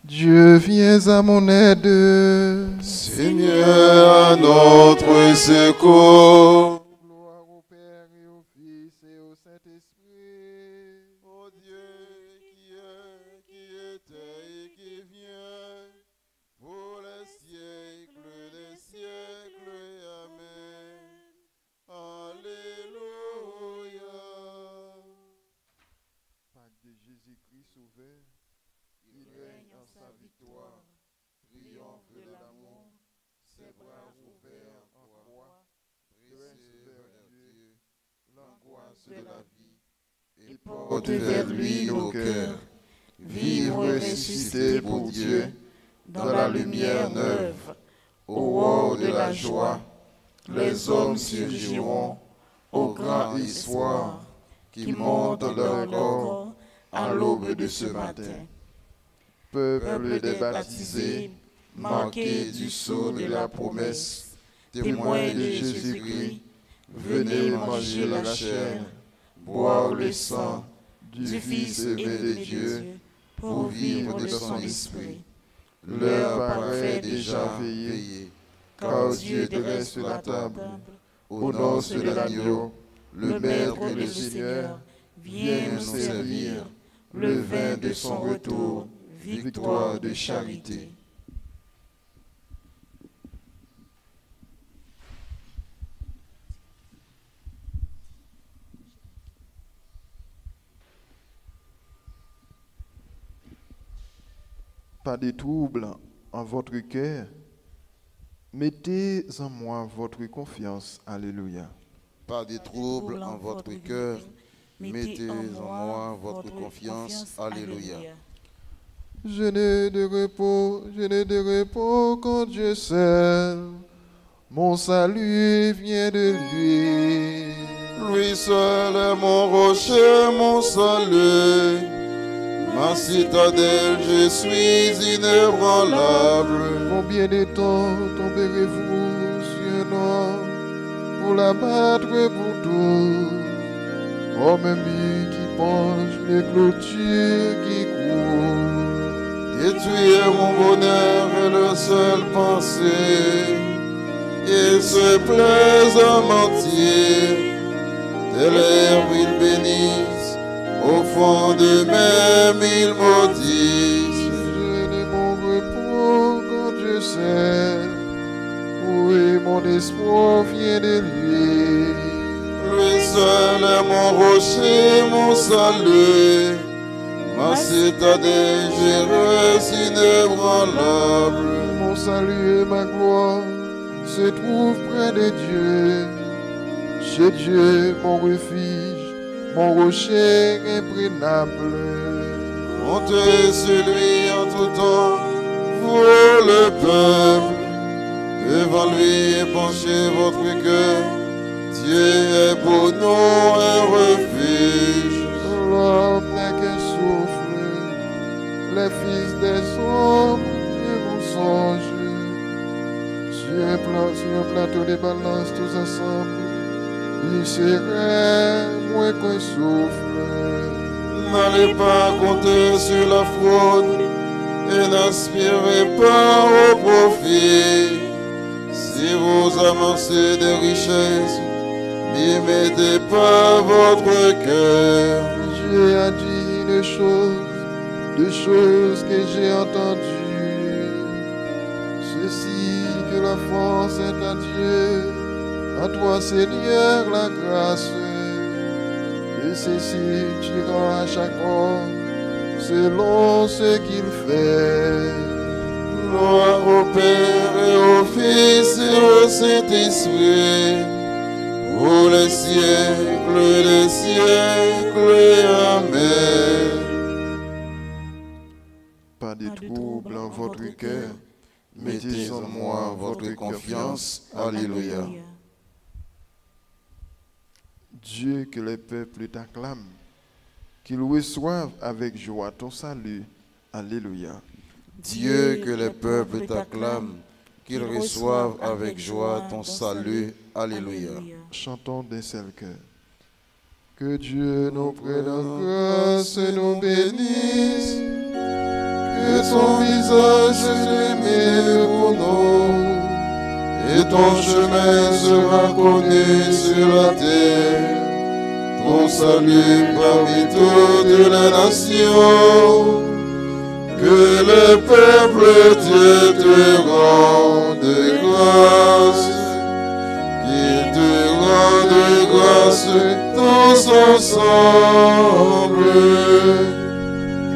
Dieu, viens à mon aide. Seigneur, notre secours. Gloire au Père et au Fils et au Saint-Esprit. Ô Dieu qui était et qui vient, pour les siècles des siècles. Amen. Alléluia. Pâques de Jésus-Christ sauveur, il règne en sa victoire. Triomphe de l'amour, ses bras ouverts en croix, dresse vers Dieu l'angoisse de la vie et porte vers lui nos cœurs. Vivre ressuscité pour Dieu dans la lumière neuve, au haut de la joie, les hommes surgiront au grand espoir qui monte dans leur corps à l'aube de ce matin. Peuple des baptisés, marqué du sceau de la promesse, témoin de Jésus-Christ, venez manger la chair, boire le sang du Fils aimé de Dieu, pour vivre de son esprit. L'heure paraît déjà veillée, car Dieu dresse la table. Aux noces de l'agneau, le Maître et le Seigneur vient nous servir le vin de son retour, victoire de charité. Pas de trouble en votre cœur. Mettez en moi votre confiance. Alléluia. Pas de trouble en votre cœur. Mettez en moi votre confiance. Alléluia. Je n'ai de repos quand Dieu seul. Mon salut vient de lui. Lui seul est mon rocher, mon salut. Ma citadelle, je suis inébranlable. Combien de temps tomberez-vous sur un homme pour l'abattre pour tout? Comme un mur qui penche, les clôtures qui courent. Détruire mon bonheur est la seule pensée. Il se plaise à mentir. De l'air il bénisse, au fond de même il maudisse. Je n'ai mon repos quand Dieu sait. Oui, mon espoir vient de lui. Lui seul est mon rocher, mon salut. Ma citadelle, je reste inébranlable. Mon salut et ma gloire se trouvent près de Dieu. Chez Dieu, mon refuge, mon rocher imprégnable. Montez sur lui en tout temps, vous le peuple. Devant lui épanchez votre cœur. Dieu est pour nous un refuge. L'homme n'est qu'un souffle, les fils des hommes un mensonge. Sur un plateau de balance tous ensemble, il serait moins qu'un souffle. N'allez pas compter sur la fraude et n'aspirez pas au profit. Si vous amassez des richesses, n'y mettez pas votre cœur. Dieu a dit des choses que j'ai entendues. Ceci que la force est à Dieu, à toi Seigneur la grâce. Et ceci tu rends à chaque homme selon ce qu'il fait. Gloire au Père et au Fils et au Saint-Esprit, pour les siècles des siècles. Amen. Pas de trouble en votre cœur. Mettez en moi votre confiance. Alléluia. Dieu, que les peuples t'acclament, qu'ils reçoivent avec joie ton salut. Alléluia. Dieu, que les peuples t'acclament, qu'ils reçoivent avec joie ton salut. Alléluia. Chantons d'un seul cœur. Que Dieu nous prenne en grâce et nous bénisse. Que que son visage se lumière pour nous, et ton chemin sera connu sur la terre, ton salut parmi toutes les nations. Que le peuple Dieu te rende grâce, qu'il te rende grâce tous ensemble.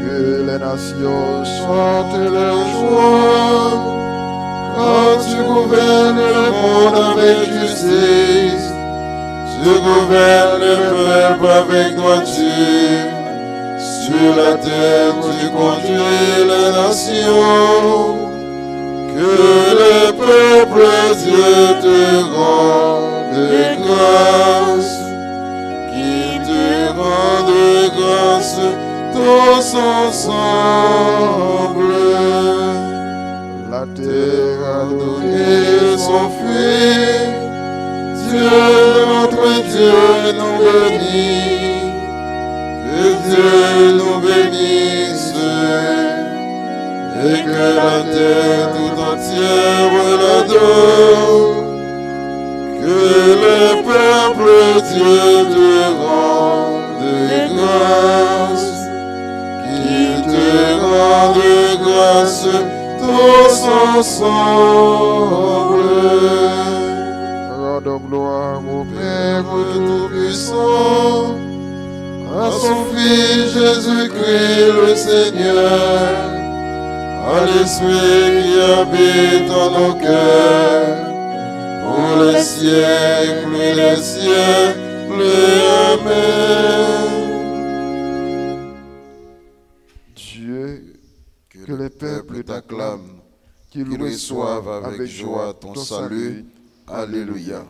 Que les nations chantent leur joie, quand tu gouvernes le monde avec justice, tu gouvernes le peuple avec droiture. Sur la terre, tu conduis les nations. Que le peuple Dieu te rende grâce, qu'il te rende grâce tous ensemble. La terre a donné son fruit, Dieu notre Dieu nous bénit. Que Dieu nous bénisse et que la terre tout entière l'adore. Que le peuple Dieu te rende grâce, qu'il te rende grâce tous ensemble. Rendons gloire au Père Tout-Puissant, à son Fils Jésus-Christ le Seigneur, à l'Esprit qui habite en nos cœurs, pour les siècles et les siècles. Amen. Dieu, que les peuples t'acclament, qu'ils reçoivent avec joie ton salut. Alléluia.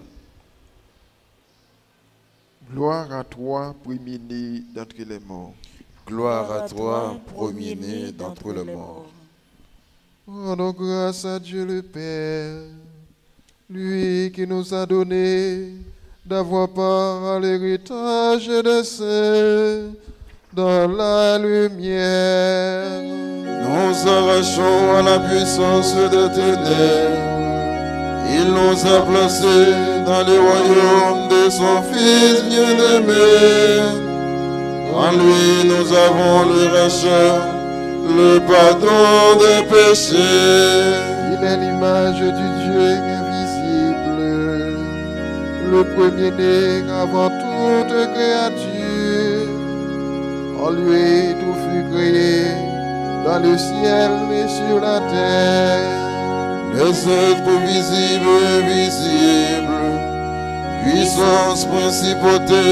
Gloire à toi, premier-né d'entre les morts. Gloire à toi, premier-né d'entre les morts. Rendons grâce à Dieu le Père, lui qui nous a donné d'avoir part à l'héritage des saints dans la lumière. Nous arrachons à la puissance des ténèbres. Il nous a placés dans le royaume de son Fils bien-aimé. En lui nous avons le rachat, le pardon des péchés. Il est l'image du Dieu invisible, le premier-né avant toute créature. En lui tout fut créé, dans le ciel et sur la terre. Les êtres visibles et invisibles, puissance, principauté,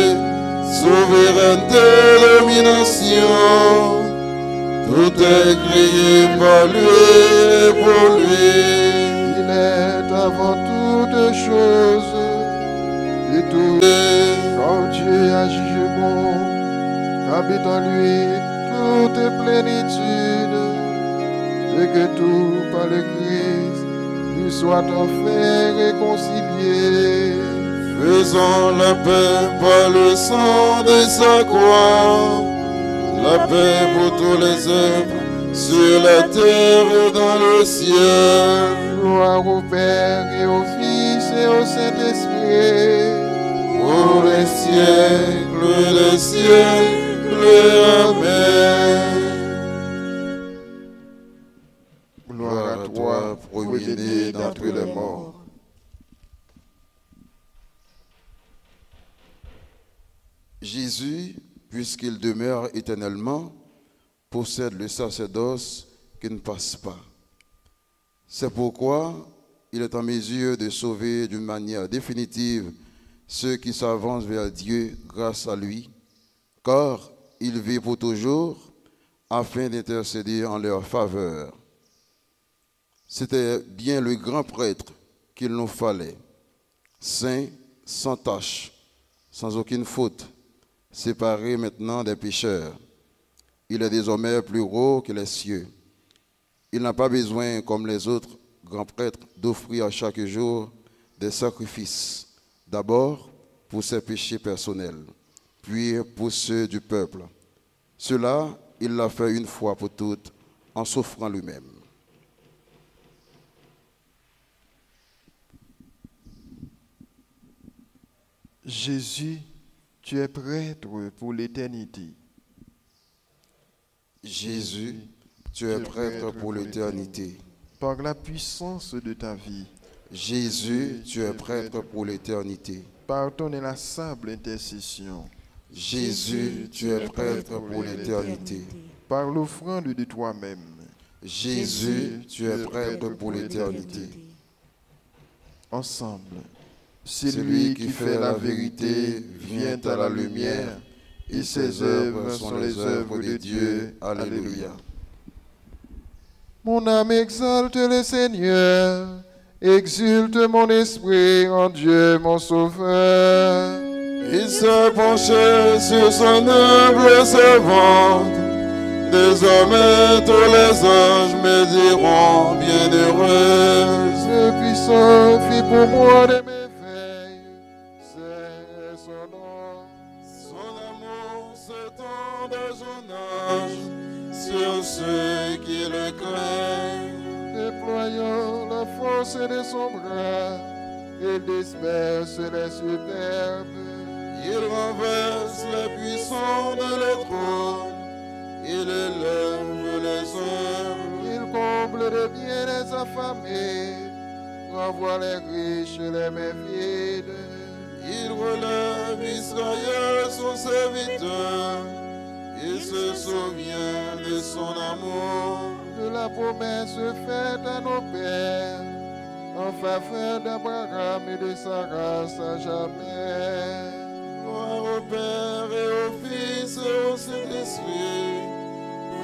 souveraineté, domination, tout est créé par lui et pour lui. Il est avant toutes choses, et tout quand Dieu agit bon, qu'habite en lui toute plénitude, et que tout par le Christ lui soit enfin réconcilié. Faisons la paix par le sang de sa croix, la paix pour tous les êtres sur la terre et dans le ciel. Gloire au Père et au Fils et au Saint-Esprit, pour les siècles des siècles. Amen. Gloire à toi, premier-né d'entre les morts. Jésus, puisqu'il demeure éternellement, possède le sacerdoce qui ne passe pas. C'est pourquoi il est en mesure de sauver d'une manière définitive ceux qui s'avancent vers Dieu grâce à lui, car il vit pour toujours afin d'intercéder en leur faveur. C'était bien le grand prêtre qu'il nous fallait, saint, sans tache, sans aucune faute, séparé maintenant des pécheurs. Il est désormais plus haut que les cieux. Il n'a pas besoin, comme les autres grands prêtres, d'offrir chaque jour des sacrifices. D'abord pour ses péchés personnels, puis pour ceux du peuple. Cela, il l'a fait une fois pour toutes en s'offrant lui-même. Jésus, tu es prêtre pour l'éternité. Jésus, tu es prêtre pour l'éternité. Par la puissance de ta vie. Jésus, tu es prêtre pour l'éternité. Par ton inlassable intercession. Jésus, tu es prêtre pour l'éternité. Par l'offrande de toi-même. Jésus, tu es prêtre pour l'éternité. Ensemble, celui qui fait la vérité vient à la lumière, et ses œuvres sont les œuvres de Dieu. Alléluia. Mon âme exalte le Seigneur, exulte mon esprit en Dieu mon Sauveur. Il s'est penché sur son humble servante. Désormais tous les anges me diront bienheureuse. Le puissant fit pour moi des merveilles, c'est son nom. Son amour s'étend de son âge sur ceux qui le craignent. Déployant la force de son bras, il disperse les superbes. Il renverse les puissants de les trônes. Il élève les humbles. Il comble de bien les affamés, renvoie les riches les mains vides. Il relève Israël, son serviteur. Il se souvient de son amour. De la promesse faite à nos pères, en faveur d'Abraham et de sa race à jamais. Gloire au Père et au Fils et au Saint-Esprit,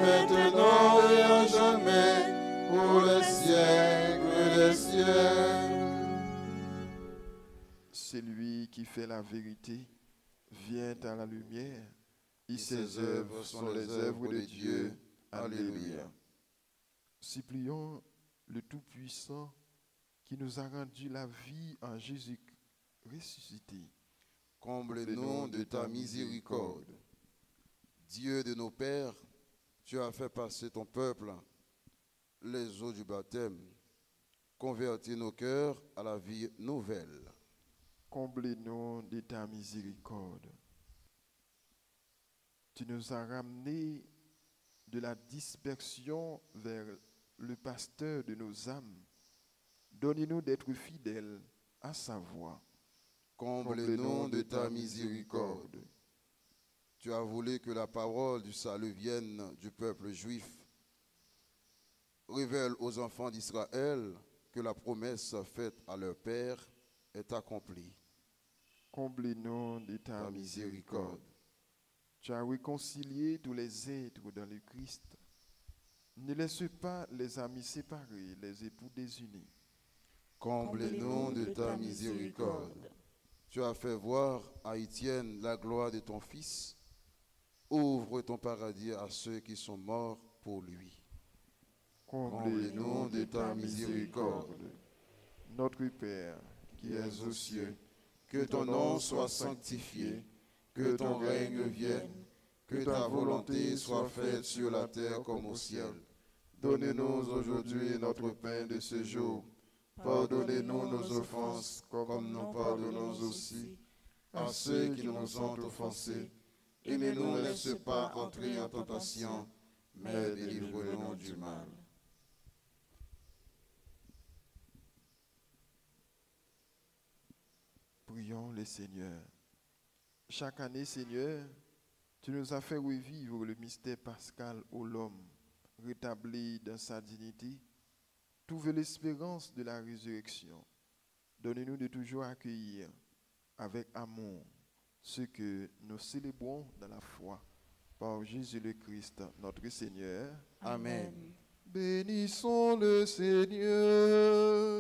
maintenant et à jamais, pour les siècles des siècles. Celui qui fait la vérité vient à la lumière, et ses œuvres sont les œuvres de Dieu. Alléluia. Supplions le Tout-Puissant qui nous a rendu la vie en Jésus ressuscité. Comble-nous de ta miséricorde. Dieu de nos pères, tu as fait passer ton peuple les eaux du baptême. Convertis nos cœurs à la vie nouvelle. Comble-nous de ta miséricorde. Tu nous as ramenés de la dispersion vers le pasteur de nos âmes. Donne-nous d'être fidèles à sa voix. Comble-nous de ta miséricorde. Tu as voulu que la parole du salut vienne du peuple juif. Révèle aux enfants d'Israël que la promesse faite à leur père est accomplie. Comble-nous de ta miséricorde. Tu as réconcilié tous les êtres dans le Christ. Ne laisse pas les amis séparés, les époux désunis. Comble-nous de ta miséricorde. Tu as fait voir à Étienne la gloire de ton Fils. Ouvre ton paradis à ceux qui sont morts pour lui. Comble-nous de ta miséricorde. Notre Père, qui es aux cieux, que ton nom soit sanctifié, que ton règne vienne, que ta volonté soit faite sur la terre comme au ciel. Donne-nous aujourd'hui notre pain de ce jour. Pardonnez-nous nos offenses, comme nous pardonnons aussi à ceux qui nous ont offensés, et ne nous laisse pas entrer en tentation, mais délivre-nous du mal. Prions le Seigneur. Chaque année, Seigneur, tu nous as fait revivre le mystère pascal où l'homme, rétabli dans sa dignité, trouve l'espérance de la résurrection. Donne-nous de toujours accueillir avec amour ce que nous célébrons dans la foi. Par Jésus le Christ, notre Seigneur. Amen. Bénissons le Seigneur.